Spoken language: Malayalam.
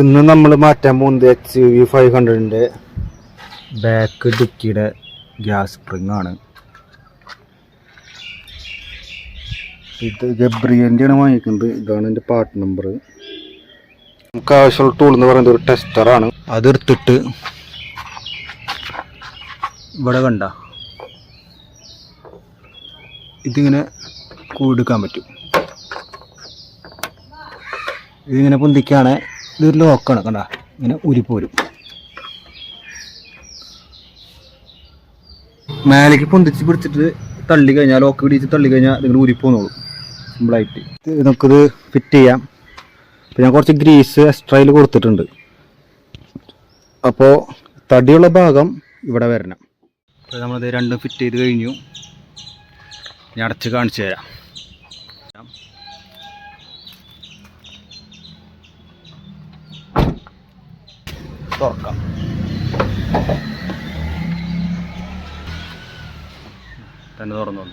ഇന്ന് നമ്മൾ മാറ്റാൻ പോകുന്നത് XUV500-ൻ്റെ ബാക്ക് ഡിക്കിയുടെ ഗ്യാസ് സ്പ്രിങ് ആണ്. ഇത് ഗബ്രിയൻ്റെയാണ് വാങ്ങിക്കുന്നത്. ഇതാണ് എൻ്റെ പാർട്ട് നമ്പർ. നമുക്ക് ആവശ്യമുള്ള ടൂൾ എന്ന് പറയുന്നത് ഒരു ടെസ്റ്ററാണ്. അതെടുത്തിട്ട് ഇവിടെ കണ്ട ഇതിങ്ങനെ കൂടെടുക്കാൻ പറ്റും. ഇതിങ്ങനെ പൊന്തിക്കാണ്. ഇതൊരു ലോക്കാണ്, കണ്ട ഇങ്ങനെ ഉരിപ്പോരും. മേലേക്ക് പൊന്തിച്ച് പിടിച്ചിട്ട് തള്ളി കഴിഞ്ഞാൽ, ലോക്ക് പിടിച്ച് തള്ളി കഴിഞ്ഞാൽ ഇതിങ്ങനെ ഉരിപ്പോന്നോളും സിമ്പിളായിട്ട്. നമുക്കിത് ഫിറ്റ് ചെയ്യാം. അപ്പോൾ ഞാൻ കുറച്ച് ഗ്രീസ് എക്സ്ട്രയിൽ കൊടുത്തിട്ടുണ്ട്. അപ്പോൾ തടിയുള്ള ഭാഗം ഇവിടെ വരണം. അപ്പോൾ നമ്മളിത് രണ്ടും ഫിറ്റ് ചെയ്ത് കഴിഞ്ഞു. ഞാൻ അടച്ച് കാണിച്ചു തരാം. തുറക്കാം. തന്നെ തുറന്നു.